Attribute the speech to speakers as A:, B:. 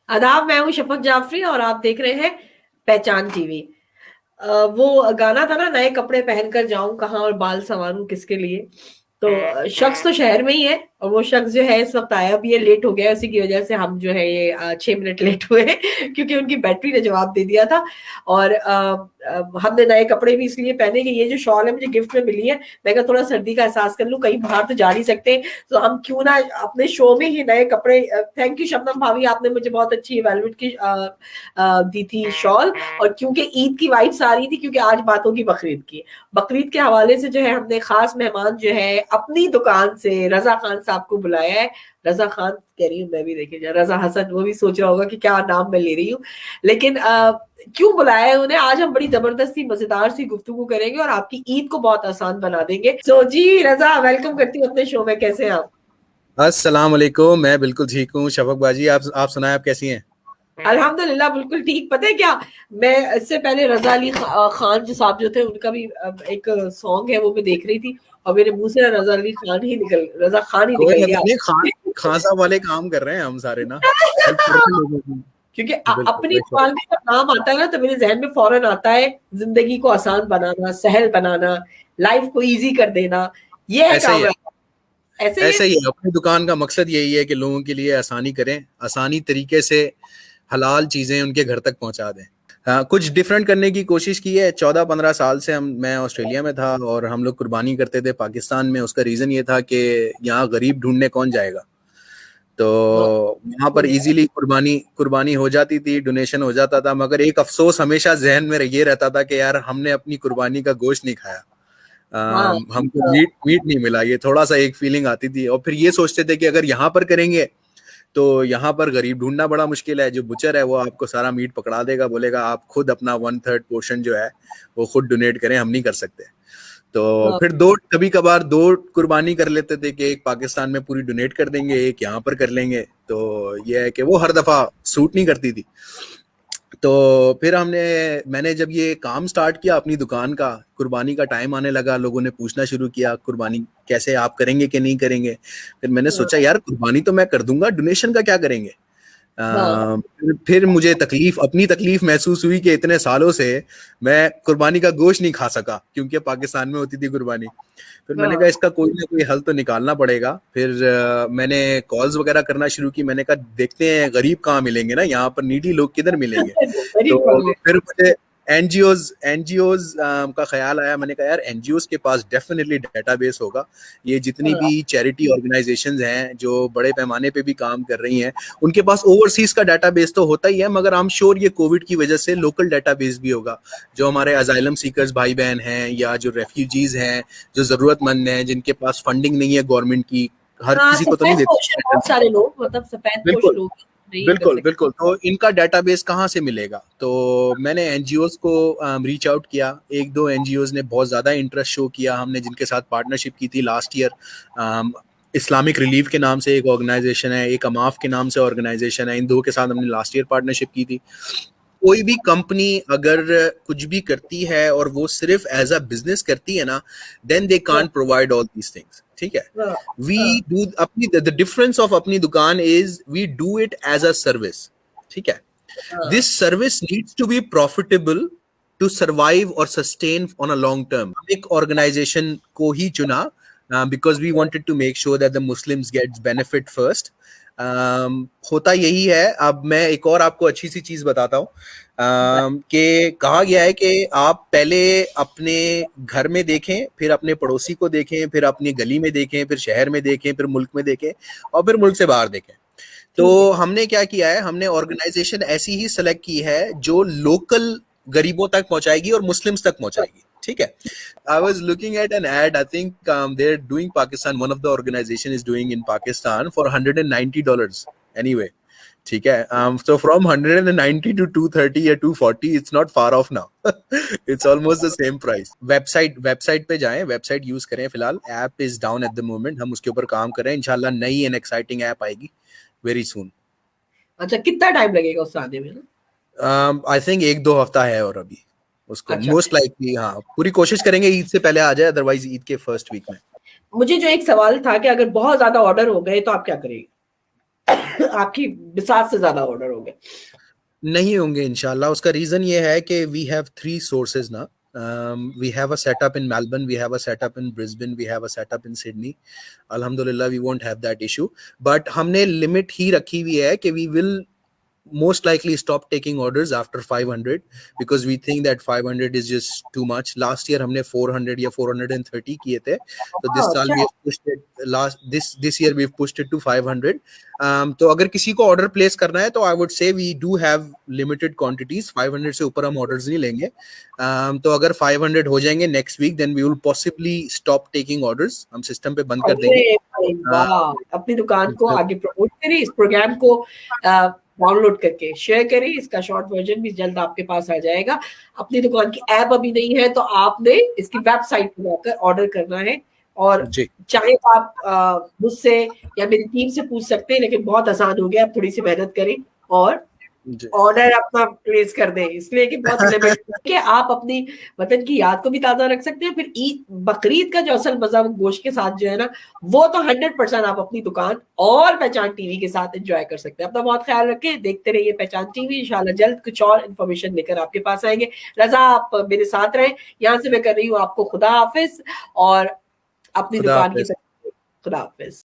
A: आदाब, मैं हूँ शफक जाफरी और आप देख रहे हैं पहचान टीवी। वो गाना था ना, नए कपड़े पहनकर जाऊं कहाँ और बाल संवारूं किसके लिए। तो शख्स तो शहर में ही है और वो शख्स जो है इस वक्त आया भी है, लेट हो गया है। उसी की वजह से हम जो है ये 6 मिनट लेट हुए हैं क्योंकि उनकी बैटरी ने जवाब दे दिया था। और हमने नए कपड़े भी इसलिए पहने कि ये जो शॉल है मुझे गिफ्ट में मिली है, मैं कहा थोड़ा सर्दी का एहसास कर लूं, कहीं बाहर तो जा नहीं सकते, तो हम क्यों ना अपने शो में ही नए कपड़े। थैंक यू शबनम भाभी, आपने मुझे बहुत अच्छी वेलवेट की दी थी शॉल। और क्योंकि ईद की वाइब्स आ रही थी, क्योंकि आज बात होगी बकरीद की, बकरीद के हवाले से जो है हमने खास मेहमान जो है अपनी दुकान से रजा खान साहब को बुलाया है। रजा खान कह रही हूँ मैं भी, देखिए रजा हसन, वो भी सोच रहा होगा कि क्या नाम मैं ले रही हूँ, लेकिन क्यों बुलाया है उन्हें। आज हम बड़ी जबरदस्ती मजेदार सी गुफ्तगू करेंगे और आपकी ईद को बहुत आसान बना देंगे। सो जी रजा, वेलकम करती हूँ अपने शो में, कैसे हैं आप?
B: अस्सलाम वालेकुम। मैं बिल्कुल ठीक हूँ शफक बाजी। आप सुनाएं, आप कैसी हैं?
A: अल्हम्दुलिल्लाह बिल्कुल ठीक। पता है क्या, मैं इससे पहले रजा अली खान जो साहब जो थे उनका भी एक सॉन्ग है, वो मैं देख रही थी और मेरे मुंह से रजा खान ही
B: कोई
A: निकल
B: मसला
A: गया।
B: नहीं, खान साहब वाले काम कर रहे हैं हम सारे ना, हेल्प करते हैं लोगों की।
A: क्योंकि
B: बिल्कुल,
A: अपनी
B: बेशक।
A: दुकान का नाम आता है ना, तो मेरे जहन में फौरन आता है जिंदगी को आसान बनाना, सहल बनाना, लाइफ को इजी कर देना, ये है
B: ऐसा ही
A: काम
B: है।
A: है। ऐसे ही है।
B: ऐसा ही है, अपनी दुकान का मकसद यही है कि लोगों के लिए आसानी करें, आसानी तरीके से हलाल चीजें उनके घर तक पहुंचा दें। हाँ, कुछ डिफरेंट करने की कोशिश की है। 14-15 साल से मैं ऑस्ट्रेलिया में था और हम लोग कुर्बानी करते थे पाकिस्तान में। उसका रीज़न ये था कि यहाँ गरीब ढूंढने कौन जाएगा। तो वहां पर इजीली कुर्बानी कुर्बानी हो जाती थी, डोनेशन हो जाता था। मगर एक अफसोस हमेशा जहन में ये रहता था कि यार हमने अपनी कुर्बानी का गोश्त नहीं खाया,
A: हाँ।
B: हमको मीट मीट नहीं मिला। ये थोड़ा सा एक फीलिंग आती थी। और फिर ये सोचते थे कि अगर यहाँ पर करेंगे तो यहाँ पर गरीब ढूंढना बड़ा मुश्किल है। जो बुचर है वो आपको सारा मीट पकड़ा देगा, बोलेगा आप खुद अपना 1/3 पोर्शन जो है वो खुद डोनेट करें, हम नहीं कर सकते। तो
A: हाँ।
B: फिर दो, कभी कभार दो कुर्बानी कर लेते थे कि एक पाकिस्तान में पूरी डोनेट कर देंगे, एक यहाँ पर कर लेंगे। तो ये है कि वो हर दफा सूट नहीं करती थी। तो फिर मैंने जब ये काम स्टार्ट किया अपनी दुकान का, कुर्बानी का टाइम आने लगा, लोगों ने पूछना शुरू किया कुर्बानी कैसे आप करेंगे कि नहीं करेंगे। फिर मैंने सोचा यार कुर्बानी तो मैं कर दूंगा, डोनेशन का क्या करेंगे।
A: हाँ।
B: फिर मुझे अपनी तकलीफ महसूस हुई कि इतने सालों से मैं कुर्बानी का गोश्त नहीं खा सका क्योंकि पाकिस्तान में होती थी कुर्बानी। फिर मैंने कहा
A: हाँ।
B: इसका कोई ना कोई हल तो निकालना पड़ेगा। फिर मैंने कॉल्स वगैरह करना शुरू की। मैंने कहा देखते हैं गरीब कहाँ मिलेंगे ना, यहाँ पर नीडी लोग किधर मिलेंगे।
A: गरीब कौन
B: तो
A: है?
B: फिर मुझे एनजीओज का ख्याल आया। मैंने कहा यार एनजीओज के पास डेफिनेटली डेटाबेस होगा। ये जितनी
A: हाँ।
B: भी चैरिटी ऑर्गेनाइजेशंस हैं जो बड़े पैमाने पे भी काम कर रही हैं, उनके पास ओवरसीज का डेटाबेस तो होता ही है, मगर आई एम श्योर ये कोविड की वजह से लोकल डेटाबेस भी होगा। जो हमारे अजाइलम सीकर्स भाई बहन हैं या जो रेफ्यूजीज हैं, जो जरूरतमंद हैं, जिनके पास फंडिंग नहीं है गवर्नमेंट की, हर
A: हाँ,
B: किसी को तो नहीं
A: सफेद पोश है बहुत
B: देते।
A: सारे लोग, मतलब सफेद पोश
B: बिल्कुल,
A: लोग नहीं कर
B: बिल्कुल,
A: सकते।
B: बिल्कुल। तो इनका डेटाबेस कहाँ से मिलेगा? तो मैंने एनजीओज को रीच आउट किया। 1-2 एनजीओज ने बहुत ज़्यादा इंटरेस्ट शो किया। हमने जिनके साथ पार्टनरशिप की थी लास्ट ईयर, इस्लामिक रिलीफ के नाम से एक ऑर्गेनाइजेशन है, एक अमाफ के नाम से ऑर्गेनाइजेशन है। इन दो के साथ हमने लास्ट ईयर पार्टनरशिप की थी। कोई भी कंपनी अगर कुछ भी करती है और वो सिर्फ एज अ बिजनेस करती है ना, देन दे
A: हाँ।
B: Can't provide all these things. ठीक है।
A: हाँ।
B: वी
A: हाँ।
B: डू अपनी द डिफरेंस ऑफ अपनी दुकान is we do it as a service. ठीक है।
A: हाँ।
B: This service needs to be profitable to survive और sustain on a long term. एक ऑर्गेनाइजेशन को ही चुना because we wanted to make sure that the Muslims gets benefit first. होता यही है। अब मैं एक और आपको अच्छी सी चीज बताता हूँ कि कहा गया है कि आप पहले अपने घर में देखें, फिर अपने पड़ोसी को देखें, फिर अपनी गली में देखें, फिर शहर में देखें, फिर मुल्क में देखें और फिर मुल्क से बाहर देखें।
A: ठीक है।
B: तो हमने क्या किया है, हमने ऑर्गेनाइजेशन ऐसी ही सेलेक्ट की है जो लोकल गरीबों तक पहुंचाएगी और मुस्लिम्स तक पहुंचाएगी। ठीक है। I was looking at an ad. I think they're doing Pakistan. One of the organization is doing in Pakistan for $190 anyway. ठीक है। So from 190 to 230 या 240, it's not far off now. It's almost the same price. Website पे जाएं, website use करें। फिलहाल app is down at the moment, हम उसके ऊपर काम कर रहे हैं। इंशाल्लाह नई एंड एक्साइटिंग ऐप आएगी वेरी सून।
A: अच्छा, कितना टाइम लगेगा उससे आने में?
B: आई थिंक 1-2 हफ्ता है और अभी उसको
A: अच्छा।
B: मोस्ट लाइकली, हाँ, पूरी कोशिश करेंगे ईद से पहले आ जाए, अदरवाइज ईद के फर्स्ट वीक में।
A: मुझे जो एक सवाल था कि अगर बहुत ज्यादा ऑर्डर हो गए तो आप क्या करेंगे? आपकी बिसात से ज्यादा ऑर्डर होंगे?
B: नहीं होंगे इंशाल्लाह। उसका रीजन ये है कि वी हैव 3 सोर्सेज ना। We have a setup in Melbourne, we have a setup in Brisbane, we have a setup in Sydney. Alhamdulillah, we won't have that issue. But हमने लिमिट ही रखी हुई है कि we will most likely stop taking orders after 500 because we think that 500 is just too much. Last year हमने 400 या 430 किए थे, तो this साल
A: अच्छा,
B: we have pushed it this year we've pushed it to 500. तो अगर किसी को ऑर्डर प्लेस करना है तो I would say we do have limited quantities. 500 से ऊपर हम ऑर्डर्स नहीं लेंगे। तो अगर 500 हो जाएंगे next week then we will possibly stop taking orders. हम सिस्टम पे बंद कर देंगे।
A: अरे भाई वाह, अपनी दुकान को आगे प्रमोट करें, इस प्रोग्राम को डाउनलोड करके शेयर करें, इसका शॉर्ट वर्जन भी जल्द आपके पास आ जाएगा। अपनी दुकान की ऐप अभी नहीं है तो आपने इसकी वेबसाइट पर जाकर ऑर्डर करना है, और
B: जी
A: चाहे आप मुझसे या मेरी टीम से पूछ सकते हैं, लेकिन बहुत आसान हो गया, आप थोड़ी सी मेहनत करें और
B: जी
A: ऑर्डर अपना प्लेस कर दें, इसलिए कि बहुत लिमिट कि आप अपनी वतन की याद को भी ताजा रख सकते हैं। फिर ईद बकरीद का जो असल मजा वो गोश्त के साथ जो है ना, वो तो 100% आप अपनी दुकान और पहचान टीवी के साथ एंजॉय कर सकते हैं। अपना बहुत ख्याल रखें, देखते रहिए पहचान टीवी। इंशाल्लाह जल्द कुछ और इन्फॉर्मेशन लेकर आपके पास आएंगे। रजा, आप मेरे साथ रहें। यहाँ से मैं कर रही हूँ आपको खुदा हाफिज, और अपनी
B: खुदा
A: दुकान की
B: हाफिज।
A: खुदा हाफिज।